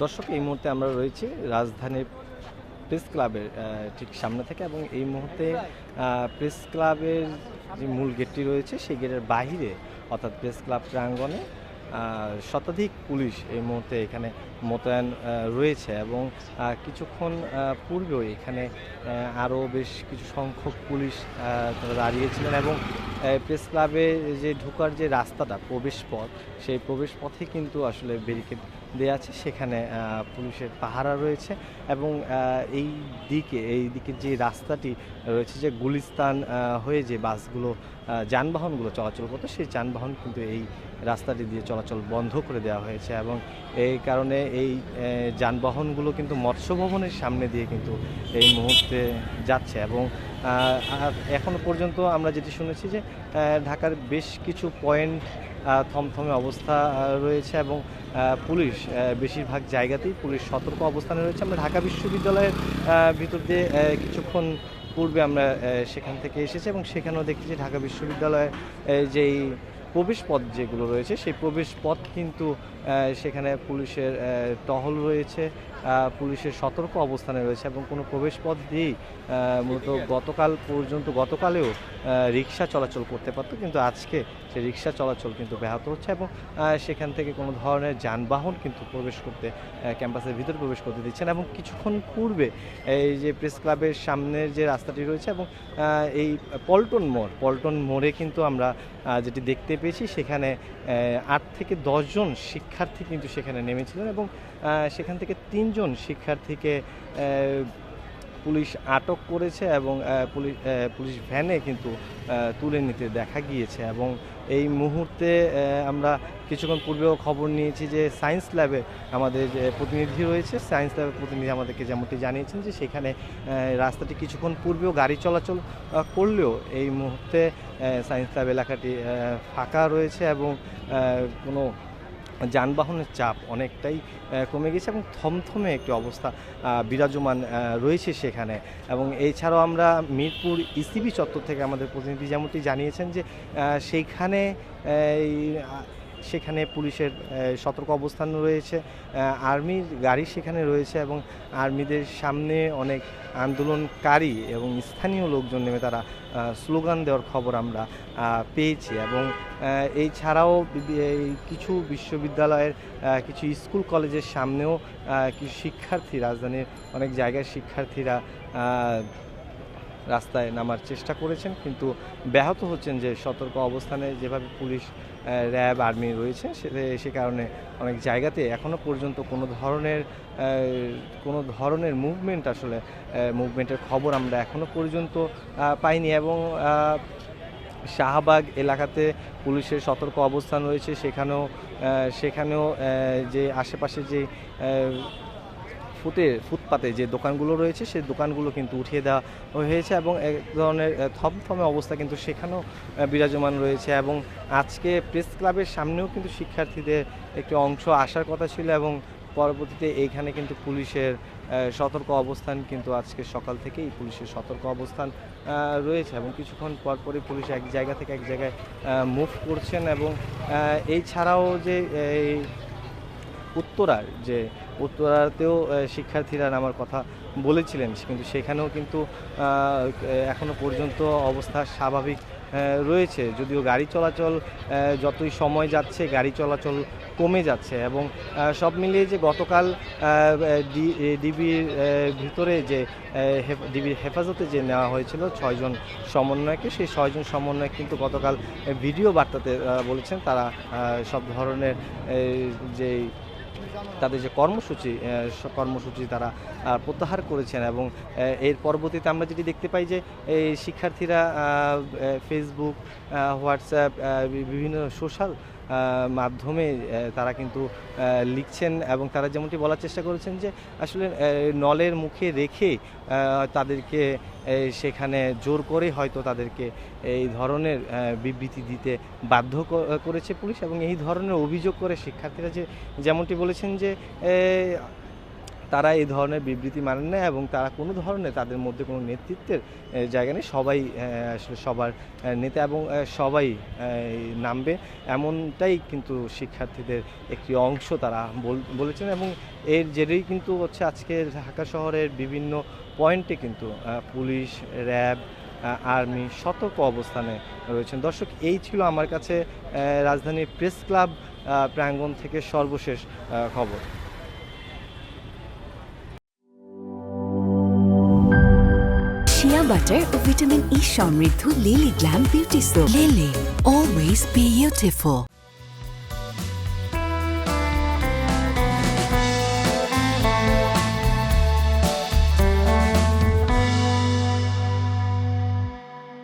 দর্শক, এই মুহূর্তে আমরা রয়েছি রাজধানীর প্রেস ক্লাবের ঠিক সামনে থেকে, এবং এই মুহূর্তে প্রেস ক্লাবের যে মূল গেটটি রয়েছে সেই গেটের বাহিরে, অর্থাৎ প্রেস ক্লাব প্রাঙ্গণে শতাধিক পুলিশ এই মুহূর্তে এখানে মোতায়েন রয়েছে। এবং কিছুক্ষণ পূর্বেও এখানে আরও বেশ কিছু সংখ্যক পুলিশ তারা দাঁড়িয়েছিলেন, এবং প্রেস ক্লাবে যে ঢোকার যে রাস্তাটা, প্রবেশ পথ, সেই প্রবেশ পথে কিন্তু আসলে ব্যারিকেড দেওয়া আছে, সেখানে পুলিশের পাহারা রয়েছে। এবং এই দিকের যে রাস্তাটি রয়েছে, যে গুলিস্তান হয়ে যে বাসগুলো যানবাহনগুলো চলাচল করতো, সেই যানবাহন কিন্তু এই রাস্তাটি দিয়ে চলাচল বন্ধ করে দেওয়া হয়েছে। এবং এই কারণে এই যানবাহনগুলো কিন্তু মৎস্য ভবনের সামনে দিয়ে কিন্তু এই মুহূর্তে যাচ্ছে। এবং এখনো পর্যন্ত আমরা যেটি শুনেছি যে ঢাকার বেশ কিছু পয়েন্ট থমথমে অবস্থা রয়েছে, এবং পুলিশ বেশিরভাগ জায়গাতেই পুলিশ সতর্ক অবস্থানে রয়েছে। আমরা ঢাকা বিশ্ববিদ্যালয়ের ভিতর দিয়ে কিছুক্ষণ পূর্বে আমরা সেখান থেকে এসেছি, এবং সেখানেও দেখেছি ঢাকা বিশ্ববিদ্যালয়ের যেই প্রবেশ পথ যেগুলো রয়েছে, সেই প্রবেশ পথ কিন্তু সেখানে পুলিশের টহল রয়েছে, পুলিশের সতর্ক অবস্থানে রয়েছে। এবং কোনো প্রবেশ পথ দিয়েই মূলত গতকালেও রিক্সা চলাচল করতে পারতো, কিন্তু আজকে সেই রিক্সা চলাচল কিন্তু ব্যাহত হচ্ছে, এবং সেখান থেকে কোনো ধরনের যানবাহন কিন্তু ক্যাম্পাসের ভিতরে প্রবেশ করতে দিচ্ছেন। এবং কিছুক্ষণ পূর্বে এই যে প্রেস ক্লাবের সামনের যে রাস্তাটি রয়েছে, এবং এই পল্টন মোড়ে কিন্তু আমরা যেটি দেখতে পেয়েছি, সেখানে 8 থেকে 10 জন শিক্ষার্থী কিন্তু সেখানে নেমেছিলেন, এবং সেখান থেকে 3 জন শিক্ষার্থীকে পুলিশ আটক করেছে, এবং পুলিশ ভ্যানে কিন্তু তুলে নিতে দেখা গিয়েছে। এবং এই মুহূর্তে আমরা কিছুক্ষণ পূর্বেও খবর নিয়েছি যে সায়েন্স ল্যাবে আমাদের যে প্রতিনিধি রয়েছে, সায়েন্স ল্যাবের প্রতিনিধি আমাদেরকে যেমনটি জানিয়েছেন যে সেখানে রাস্তাটি কিছুক্ষণ পূর্বেও গাড়ি চলাচল করলেও এই মুহূর্তে সায়েন্স ল্যাব এলাকাটি ফাঁকা রয়েছে, এবং কোনো যানবাহনের চাপ অনেকটাই কমে গেছে, এবং থমথমে একটি অবস্থা বিরাজমান রয়েছে সেখানে। এবং এছাড়াও আমরা মিরপুর ইসিবি চত্বর থেকে আমাদের প্রতিনিধি যেমনটি জানিয়েছেন যে সেখানে পুলিশের সতর্ক অবস্থান রয়েছে, আর্মির গাড়ি সেখানে রয়েছে, এবং আর্মিদের সামনে অনেক আন্দোলনকারী এবং স্থানীয় লোকজন নেমে তারা স্লোগান দেওয়ার খবর আমরা পেয়েছি। এবং এছাড়াও কিছু বিশ্ববিদ্যালয়ের কিছু স্কুল কলেজের সামনেও কিছু শিক্ষার্থী, রাজধানীর অনেক জায়গায় শিক্ষার্থীরা রাস্তায় নামার চেষ্টা করেছেন, কিন্তু ব্যাহত হচ্ছেন যে সতর্ক অবস্থানে যেভাবে পুলিশ, র্যাব, আর্মি রয়েছে, সে কারণে অনেক জায়গাতে এখনও পর্যন্ত কোনো ধরনের মুভমেন্টের খবর আমরা এখনও পর্যন্ত পাইনি। এবং শাহবাগ এলাকাতে পুলিশের সতর্ক অবস্থান রয়েছে, সেখানেও যে আশেপাশে যে ফুটপাতে যে দোকানগুলো রয়েছে, সেই দোকানগুলো কিন্তু উঠিয়ে দেওয়া হয়েছে, এবং এক ধরনের থমথমে অবস্থা কিন্তু সেখানেও বিরাজমান রয়েছে। এবং আজকে প্রেস ক্লাবের সামনেও কিন্তু শিক্ষার্থীদের একটি অংশ আসার কথা ছিল, এবং পরবর্তীতে এইখানে কিন্তু পুলিশের সতর্ক অবস্থান কিন্তু আজকে সকাল থেকেই পুলিশের সতর্ক অবস্থান রয়েছে, এবং কিছুক্ষণ পরপরই পুলিশ এক জায়গা থেকে এক জায়গায় মুভ করছেন। এবং এছাড়াও যে উত্তরাতেও শিক্ষার্থীরা নামার কথা বলেছিলেন, কিন্তু সেখানেও কিন্তু এখনও পর্যন্ত অবস্থা স্বাভাবিক রয়েছে, যদিও গাড়ি চলাচল যতই সময় যাচ্ছে গাড়ি চলাচল কমে যাচ্ছে। এবং সব মিলিয়ে যে গতকাল ডিবির ভিতরে যে ডিবির হেফাজতে যে নেওয়া হয়েছিল 6 জন সমন্বয়কে, সেই 6 জন সমন্বয়ক কিন্তু গতকাল ভিডিও বার্তাতে বলেছেন তারা সব ধরনের তাদের যে কর্মসূচি তারা প্রত্যাহার করেছেন। এবং এর পরবর্তীতে আমরা যেটি দেখতে পাই যে এই শিক্ষার্থীরা ফেসবুক, হোয়াটসঅ্যাপ, বিভিন্ন সোশ্যাল মাধ্যমে তারা কিন্তু লিখছেন, এবং তারা যেমনটি বলার চেষ্টা করেছেন যে আসলে নলের মুখে রেখে তাদেরকে সেখানে জোর করে হয়তো তাদেরকে এই ধরনের বিবৃতি দিতে বাধ্য করেছে পুলিশ। এবং এই ধরনের অভিযোগ করে শিক্ষার্থীরা যেমনটি বলেছেন যে তারা এই ধরনের বিবৃতি মানেন না এবং তারা কোনো ধরনের তাদের মধ্যে কোনো নেতৃত্বের জায়গা নেই। সবাই আসলে সবার নেতা এবং সবাই নামবে, এমনটাই কিন্তু শিক্ষার্থীদের একটি অংশ তারা বলেছেন এবং এর জেরেই কিন্তু হচ্ছে আজকে ঢাকা শহরের বিভিন্ন পয়েন্টে কিন্তু পুলিশ, র্যাব, আর্মি সতর্ক অবস্থানে রয়েছেন। দর্শক, এই ছিল আমার কাছে রাজধানীর প্রেস ক্লাব প্রাঙ্গণ থেকে সর্বশেষ খবর। শিয়া বাটার ও ভিটামিন ই সমৃদ্ধ lily glam beauty soap. Lily, always beautiful.